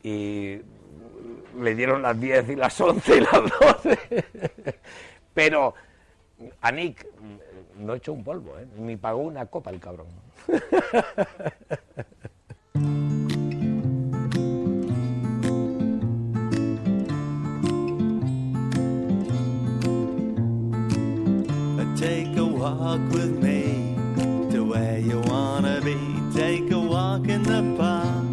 y le dieron las 10 y las 11 y las 12. Pero a Nick no echó un polvo, ni pagó una copa el cabrón. Take a walk with me to where you wanna be. Take a walk in the park,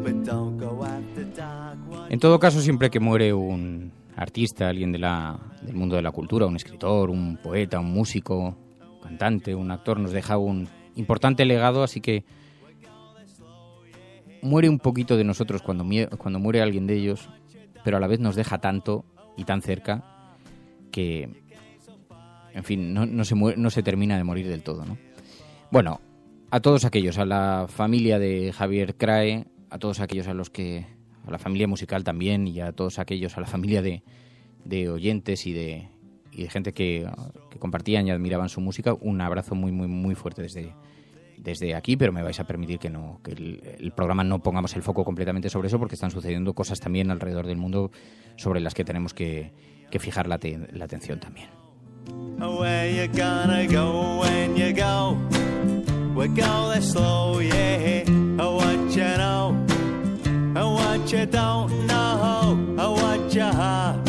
but don't go after dark. En todo caso, siempre que muere un artista, alguien del mundo de la cultura, un escritor, un poeta, un músico, un cantante, un actor, nos deja un importante legado, así que muere un poquito de nosotros cuando muere alguien de ellos, pero a la vez nos deja tanto y tan cerca que, en fin, no se termina de morir del todo, ¿no? Bueno, a todos aquellos, a la familia de Javier Crae, a todos aquellos a la familia musical también, y a todos aquellos, a la familia de oyentes y de gente que compartían y admiraban su música, un abrazo muy, muy, muy fuerte desde desde aquí, pero me vais a permitir que el programa no pongamos el foco completamente sobre eso, porque están sucediendo cosas también alrededor del mundo sobre las que tenemos que fijar la atención también. Where you gonna go when you go? We go there slow, yeah. What you know, what you don't know, what you have.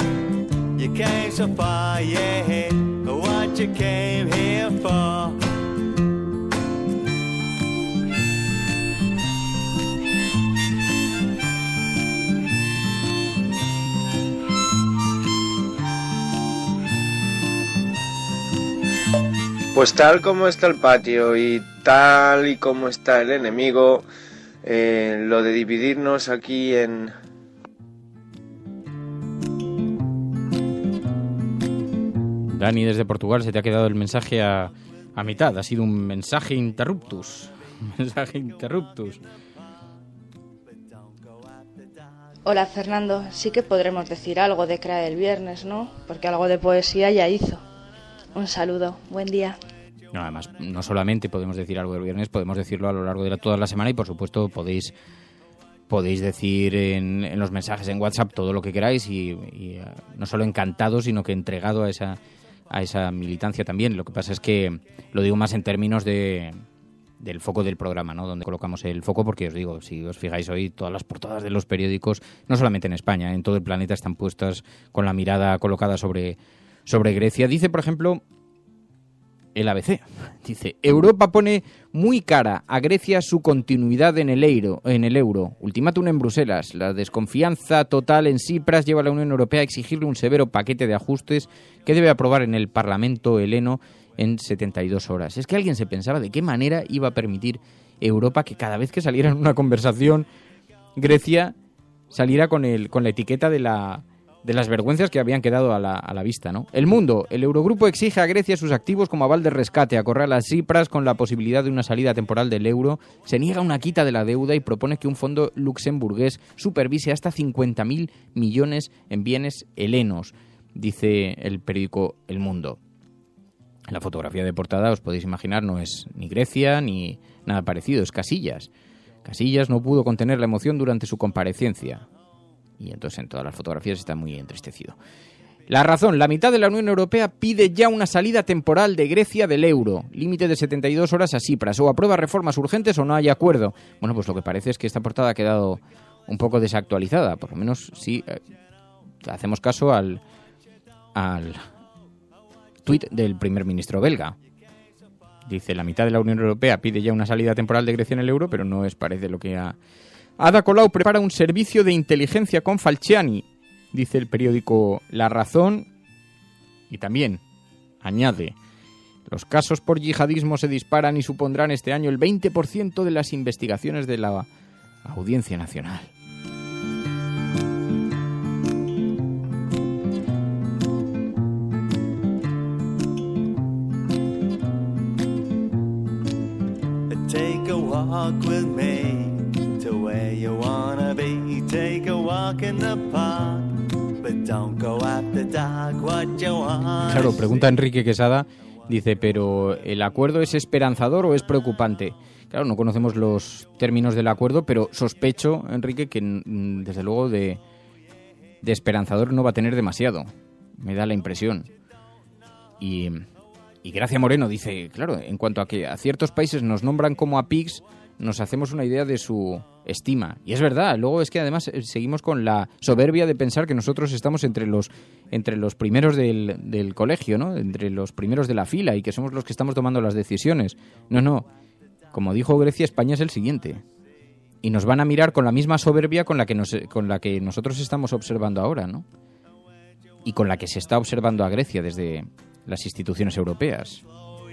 You came so far, yeah. What you came here for. Pues tal como está el patio y tal y como está el enemigo, lo de dividirnos aquí en... Dani, desde Portugal, se te ha quedado el mensaje a mitad. Ha sido un mensaje interruptus. Hola Fernando, sí que podremos decir algo de CRAE el viernes, ¿no? Porque algo de poesía ya hizo. Un saludo, buen día. No, además, no solamente podemos decir algo del viernes, podemos decirlo a lo largo de toda la semana y, por supuesto, podéis decir en los mensajes en WhatsApp todo lo que queráis y no solo encantado, sino que entregado a esa militancia también. Lo que pasa es que lo digo más en términos del foco del programa, ¿no? Donde colocamos el foco, porque os digo, si os fijáis hoy, todas las portadas de los periódicos, no solamente en España, en todo el planeta están puestas con la mirada colocada sobre Grecia. Dice, por ejemplo, el ABC. Dice, Europa pone muy cara a Grecia su continuidad en el euro. Ultimátum en Bruselas. La desconfianza total en Tsipras lleva a la Unión Europea a exigirle un severo paquete de ajustes que debe aprobar en el Parlamento helleno en 72 horas. Es que alguien se pensaba de qué manera iba a permitir Europa que cada vez que saliera en una conversación Grecia saliera con la etiqueta de las vergüenzas que habían quedado a la vista, ¿no? El Mundo. El Eurogrupo exige a Grecia sus activos como aval de rescate, acorrala a Tsipras con la posibilidad de una salida temporal del euro, se niega una quita de la deuda y propone que un fondo luxemburgués supervise hasta 50.000 millones en bienes helenos, dice el periódico El Mundo. La fotografía de portada, os podéis imaginar, no es ni Grecia ni nada parecido, es Casillas. Casillas no pudo contener la emoción durante su comparecencia. Y entonces en todas las fotografías está muy entristecido. La razón, la mitad de la Unión Europea pide ya una salida temporal de Grecia del euro. Límite de 72 horas a Tsipras. O aprueba reformas urgentes o no hay acuerdo. Bueno, pues lo que parece es que esta portada ha quedado un poco desactualizada. Por lo menos sí hacemos caso al tuit del primer ministro belga. Dice, la mitad de la Unión Europea pide ya una salida temporal de Grecia en el euro, pero no es parece lo que ha... Ada Colau prepara un servicio de inteligencia con Falciani, dice el periódico La Razón, y también añade, los casos por yihadismo se disparan y supondrán este año el 20% de las investigaciones de la Audiencia Nacional. Take a walk with me. Where you wanna be, take a walk in the park, but don't go after dark, what you want. Claro, pregunta Enrique Quesada, dice, pero ¿el acuerdo es esperanzador o es preocupante? Claro, no conocemos los términos del acuerdo, pero sospecho, Enrique, que desde luego de esperanzador no va a tener demasiado, me da la impresión. Y Gracia Moreno dice, claro, en cuanto a que a ciertos países nos nombran como a pigs, nos hacemos una idea de su estima. Y es verdad, luego es que además seguimos con la soberbia de pensar que nosotros estamos entre los primeros del colegio, ¿no? Entre los primeros de la fila y que somos los que estamos tomando las decisiones. No. Como dijo Grecia, España es el siguiente. Y nos van a mirar con la misma soberbia con la que nosotros estamos observando ahora, ¿no? Y con la que se está observando a Grecia desde las instituciones europeas. O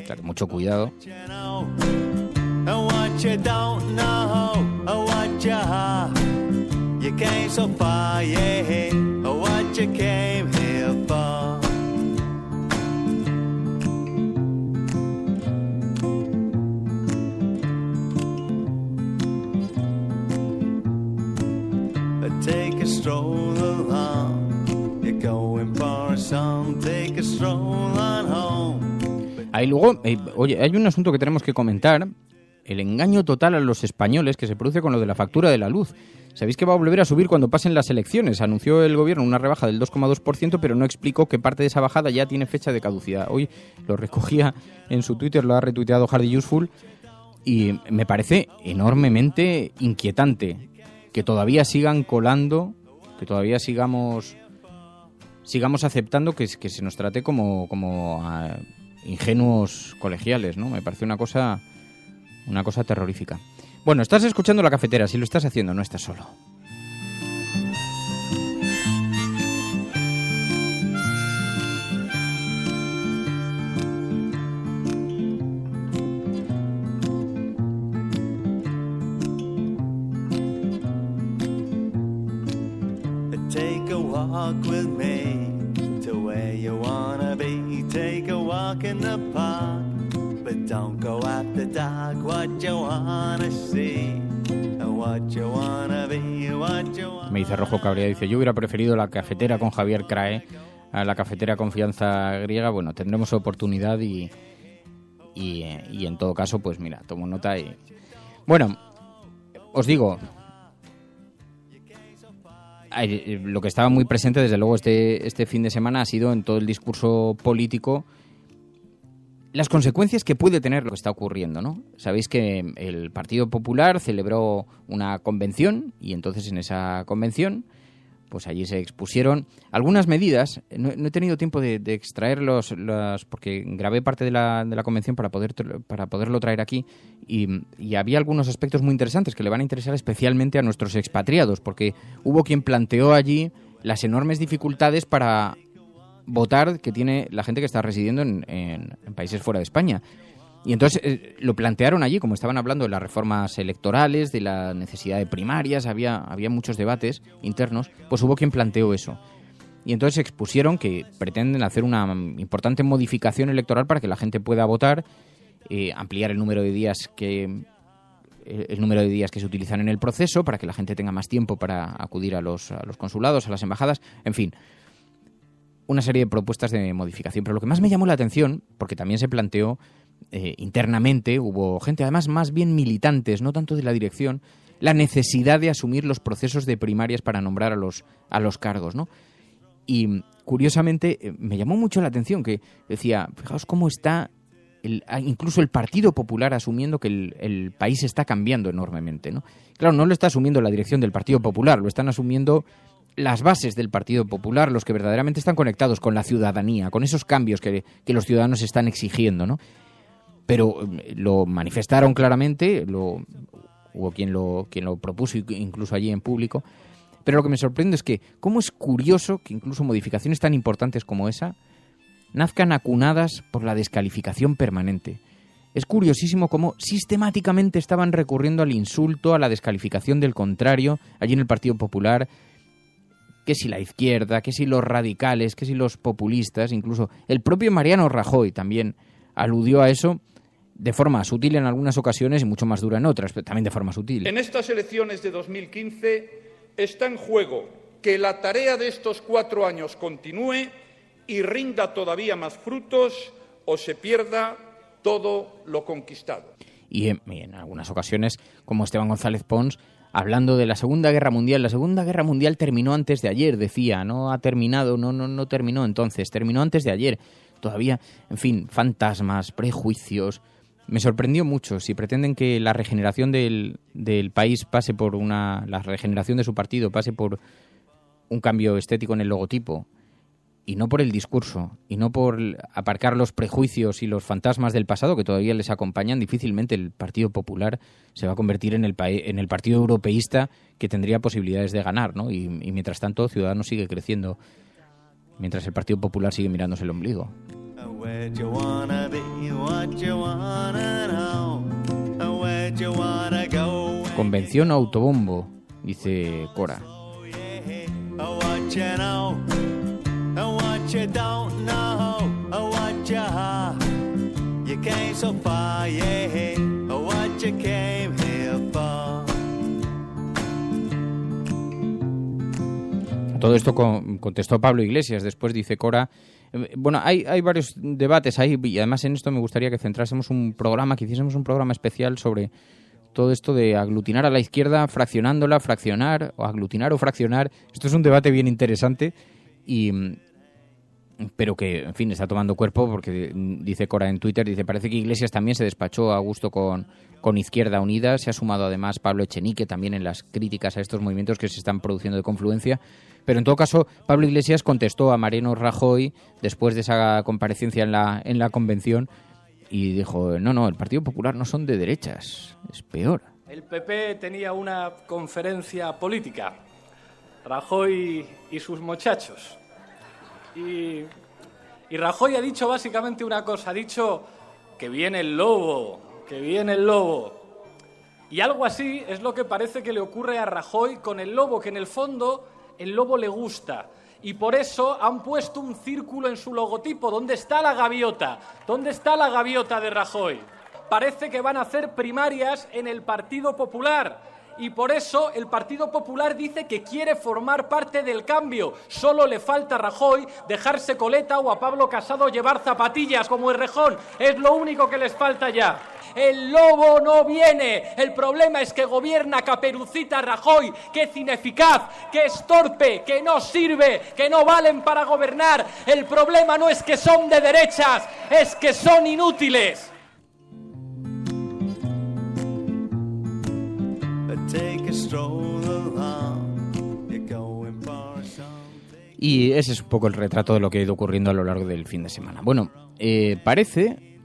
sea, que mucho cuidado. What you don't know, what you are. You came so far, yeah. What you came here for. Take a stroll along. You're going for a song. Take a stroll on home. Ahí luego, oye, hay un asunto que tenemos que comentar el engaño total a los españoles que se produce con lo de la factura de la luz. Sabéis que va a volver a subir cuando pasen las elecciones. Anunció el gobierno una rebaja del 2,2%, pero no explicó que parte de esa bajada ya tiene fecha de caducidad. Hoy lo recogía en su Twitter, lo ha retuiteado Hardy Useful, y me parece enormemente inquietante que todavía sigan colando, que todavía sigamos aceptando que se nos trate como ingenuos colegiales, ¿no? Me parece una cosa terrorífica. Bueno, estás escuchando La Cafetera. Si lo estás haciendo, no estás solo. Take a walk with me to where you wanna be. Take a walk in the park, but don't go after dark. What you wanna see, what you wanna be, what you wanna... Me dice Rojo Cabría, dice, yo hubiera preferido La Cafetera con Javier Crae a La Cafetera Confianza Griega. Bueno, tendremos oportunidad y en todo caso, pues mira, tomo nota y... Bueno, os digo... Lo que estaba muy presente, desde luego, este fin de semana ha sido en todo el discurso político las consecuencias que puede tener lo que está ocurriendo, ¿no? Sabéis que el Partido Popular celebró una convención y entonces en esa convención, pues allí se expusieron algunas medidas. No he tenido tiempo de extraerlos, porque grabé parte de la convención para poderlo traer aquí y había algunos aspectos muy interesantes que le van a interesar especialmente a nuestros expatriados, porque hubo quien planteó allí las enormes dificultades para votar que tiene la gente que está residiendo en países fuera de España. Y entonces lo plantearon allí, como estaban hablando de las reformas electorales, de la necesidad de primarias, había muchos debates internos, pues hubo quien planteó eso. Y entonces expusieron que pretenden hacer una importante modificación electoral para que la gente pueda votar, ampliar el número de días que se utilizan en el proceso, para que la gente tenga más tiempo para acudir a los consulados, a las embajadas, en fin, una serie de propuestas de modificación. Pero lo que más me llamó la atención, porque también se planteó internamente, hubo gente, además más bien militantes, no tanto de la dirección, la necesidad de asumir los procesos de primarias para nombrar a los cargos, ¿no? Y curiosamente me llamó mucho la atención que decía, fijaos cómo está incluso el Partido Popular asumiendo que el país está cambiando enormemente, ¿no? Claro, no lo está asumiendo la dirección del Partido Popular, lo están asumiendo las bases del Partido Popular, los que verdaderamente están conectados con la ciudadanía, con esos cambios que los ciudadanos están exigiendo, ¿no? Pero lo manifestaron claramente, hubo quien lo propuso incluso allí en público. Pero lo que me sorprende es que cómo es curioso que incluso modificaciones tan importantes como esa nazcan acunadas por la descalificación permanente. Es curiosísimo cómo sistemáticamente estaban recurriendo al insulto, a la descalificación del contrario, allí en el Partido Popular, que si la izquierda, que si los radicales, que si los populistas, incluso el propio Mariano Rajoy también aludió a eso de forma sutil en algunas ocasiones y mucho más dura en otras, pero también de forma sutil. En estas elecciones de 2015 está en juego que la tarea de estos 4 años continúe y rinda todavía más frutos o se pierda todo lo conquistado. Y en algunas ocasiones, como Esteban González Pons, hablando de la Segunda Guerra Mundial. La Segunda Guerra Mundial terminó antes de ayer, decía, no ha terminado, no terminó entonces, terminó antes de ayer. Todavía, en fin, fantasmas, prejuicios. Me sorprendió mucho. Si pretenden que la regeneración del país pase por la regeneración de su partido pase por un cambio estético en el logotipo, y no por el discurso, y no por aparcar los prejuicios y los fantasmas del pasado que todavía les acompañan, difícilmente el Partido Popular se va a convertir en el partido europeísta que tendría posibilidades de ganar, ¿no? Y mientras tanto, Ciudadanos sigue creciendo, mientras el Partido Popular sigue mirándose el ombligo. Convención autobombo, dice Cora. Todo esto contestó Pablo Iglesias. Después dice Cora, Bueno, hay varios debates ahí y además en esto me gustaría que centrásemos que hiciésemos un programa especial sobre todo esto de aglutinar a la izquierda, fraccionándola, fraccionar, o aglutinar o fraccionar. Esto es un debate bien interesante pero que, en fin, está tomando cuerpo porque dice Cora en Twitter, parece que Iglesias también se despachó a gusto con Izquierda Unida. Se ha sumado además Pablo Echenique también en las críticas a estos movimientos que se están produciendo de confluencia. Pero en todo caso, Pablo Iglesias contestó a Mariano Rajoy después de esa comparecencia en la convención y dijo, no, el Partido Popular no son de derechas, es peor. El PP tenía una conferencia política, Rajoy y sus muchachos. Y Rajoy ha dicho básicamente una cosa, ha dicho que viene el lobo. Y algo así es lo que parece que le ocurre a Rajoy con el lobo, que en el fondo el lobo le gusta. Y por eso han puesto un círculo en su logotipo. ¿Dónde está la gaviota? ¿Dónde está la gaviota de Rajoy? Parece que van a hacer primarias en el Partido Popular. Y por eso el Partido Popular dice que quiere formar parte del cambio. Solo le falta a Rajoy dejarse coleta o a Pablo Casado llevar zapatillas como Errejón. Es lo único que les falta ya. El lobo no viene. El problema es que gobierna Caperucita Rajoy, que es ineficaz, que es torpe, que no sirve, que no valen para gobernar. El problema no es que son de derechas, es que son inútiles. Y ese es un poco el retrato de lo que ha ido ocurriendo a lo largo del fin de semana. Bueno, parece,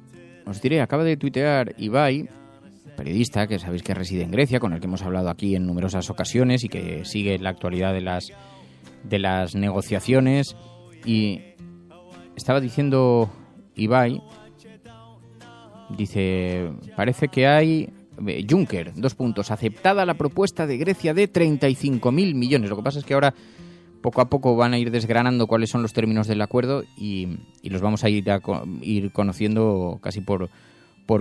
os diré, acaba de tuitear Ibai, periodista que sabéis que reside en Grecia, con el que hemos hablado aquí en numerosas ocasiones y que sigue la actualidad de las negociaciones. Y estaba diciendo Ibai, dice, parece que hay... Juncker, aceptada la propuesta de Grecia de 35.000 millones. Lo que pasa es que ahora poco a poco van a ir desgranando cuáles son los términos del acuerdo y los vamos a ir conociendo casi por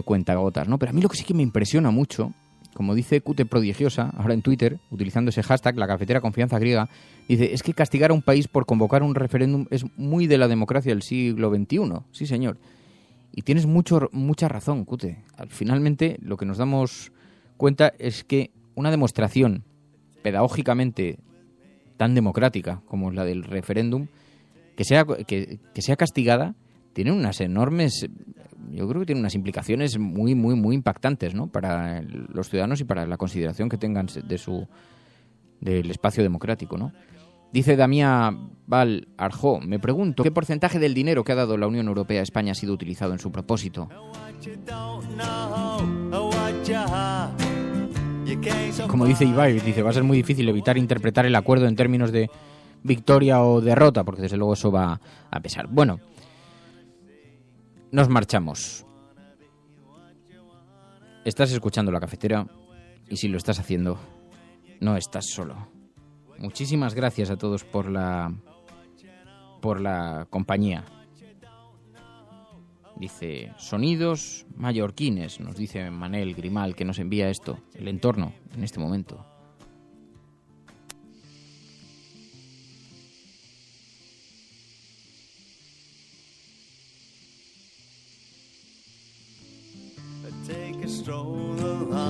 cuentagotas, ¿no? Pero a mí lo que sí que me impresiona mucho, como dice Cute Prodigiosa ahora en Twitter, utilizando ese hashtag, la cafetera confianza griega, dice, es que castigar a un país por convocar un referéndum es muy de la democracia del siglo XXI. Sí, señor. Y tienes mucha razón, Cute. Finalmente, lo que nos damos cuenta es que una demostración pedagógicamente tan democrática como la del referéndum, que sea castigada, tiene unas enormes, yo creo que tiene unas implicaciones muy, muy, muy impactantes, ¿no? Para los ciudadanos y para la consideración que tengan del espacio democrático, ¿no? Dice Damián Val Arjó, me pregunto ¿qué porcentaje del dinero que ha dado la Unión Europea a España ha sido utilizado en su propósito? Como dice Ibai, dice, va a ser muy difícil evitar interpretar el acuerdo en términos de victoria o derrota, porque desde luego eso va a pesar. Bueno, nos marchamos. Estás escuchando La Cafetera y si lo estás haciendo, no estás solo. Muchísimas gracias a todos por la compañía. Dice, sonidos mallorquines, nos dice Manel Grimal, que nos envía esto, el entorno en este momento.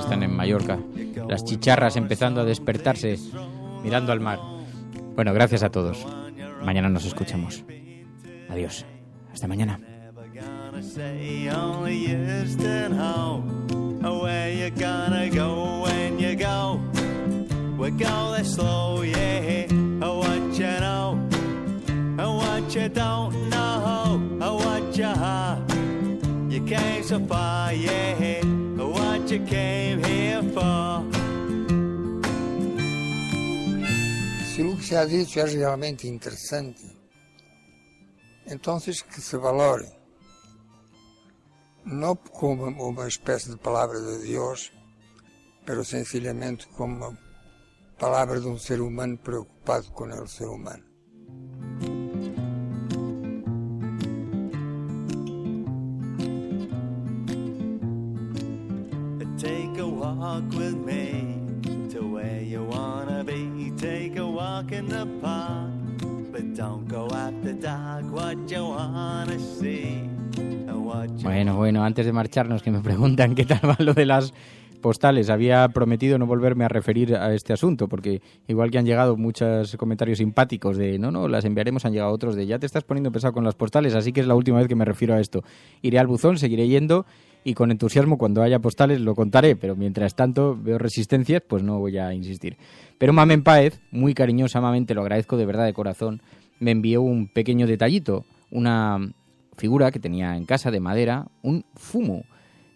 Están en Mallorca, las chicharras empezando a despertarse, mirando al mar. Bueno, gracias a todos. Mañana nos escuchamos. Adiós. Hasta mañana. Se o que se ha dicho es realmente interesante, entonces que se valore, no como uma espécie de palavra de Deus, pero sencillamente como uma palavra de um ser humano preocupado com o ser humano. Take a walk with me to where you wanna be. Take a walk in the park but don't go after dark. What you wanna see? Bueno, antes de marcharnos, que me preguntan qué tal va lo de las postales. Había prometido no volverme a referir a este asunto, porque igual que han llegado muchos comentarios simpáticos de no, las enviaremos, han llegado otros de ya te estás poniendo pesado con las postales, así que es la última vez que me refiero a esto. Iré al buzón, seguiré yendo y con entusiasmo cuando haya postales lo contaré, pero mientras tanto veo resistencias, pues no voy a insistir. Pero Mamen Páez, muy cariñosamente, lo agradezco de verdad de corazón, me envió un pequeño detallito, una figura que tenía en casa de madera, un fumu,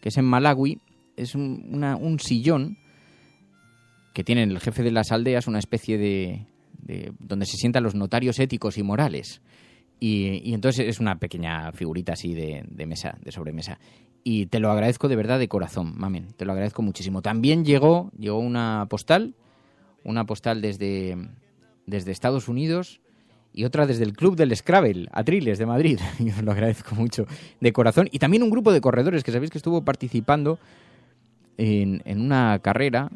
que es en Malawi, es un sillón que tiene el jefe de las aldeas, una especie de donde se sientan los notarios éticos y morales. Y entonces es una pequeña figurita así de mesa, de sobremesa. Y te lo agradezco de verdad de corazón, Mamen, te lo agradezco muchísimo. También llegó una postal desde Estados Unidos y otra desde el Club del Scrabble, Atriles, de Madrid. Y os lo agradezco mucho de corazón. Y también un grupo de corredores que sabéis que estuvo participando en una carrera,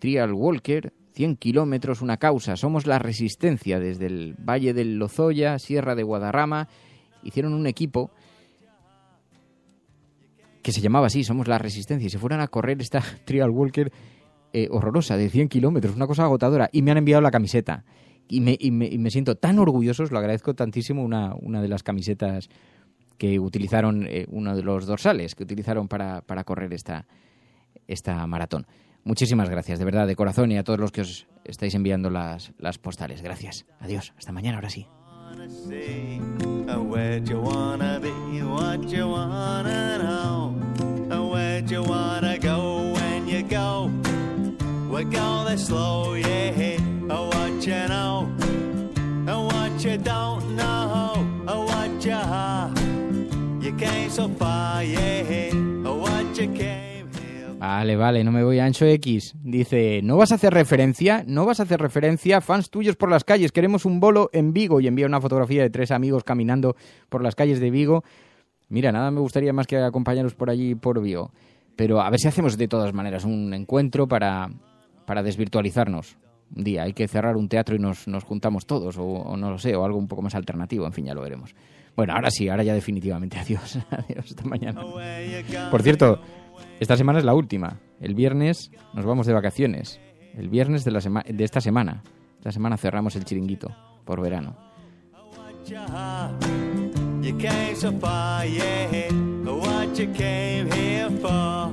Trial Walker, 100 kilómetros, una causa. Somos la Resistencia, desde el Valle del Lozoya, Sierra de Guadarrama. Hicieron un equipo que se llamaba así, Somos la Resistencia, y se fueron a correr esta Trial Walker horrorosa, de 100 kilómetros, una cosa agotadora, y me han enviado la camiseta. Y me siento tan orgulloso, os lo agradezco tantísimo, una de las camisetas que utilizaron, uno de los dorsales que utilizaron para correr esta maratón. Muchísimas gracias, de verdad, de corazón, y a todos los que os estáis enviando las postales. Gracias. Adiós. Hasta mañana, ahora sí. Where'd you wanna be? What you wanna know? Where'd you wanna go when you go? We go there slow, yeah. What you know? What you don't know? What you are? You came so far, yeah. What you came. Vale, no me voy a Ancho X. Dice, ¿no vas a hacer referencia? Fans tuyos por las calles, queremos un bolo en Vigo. Y envía una fotografía de 3 amigos caminando por las calles de Vigo. Mira, nada me gustaría más que acompañaros por allí, por Vigo. Pero a ver si hacemos de todas maneras un encuentro para desvirtualizarnos. Un día hay que cerrar un teatro y nos juntamos todos, o no lo sé, o algo un poco más alternativo, en fin, ya lo veremos. Bueno, ahora sí, ahora ya definitivamente. Adiós, hasta mañana. Por cierto, esta semana es la última. El viernes nos vamos de vacaciones. El viernes de esta semana. Esta semana cerramos el chiringuito por verano. You came so far, yeah. What you came here for?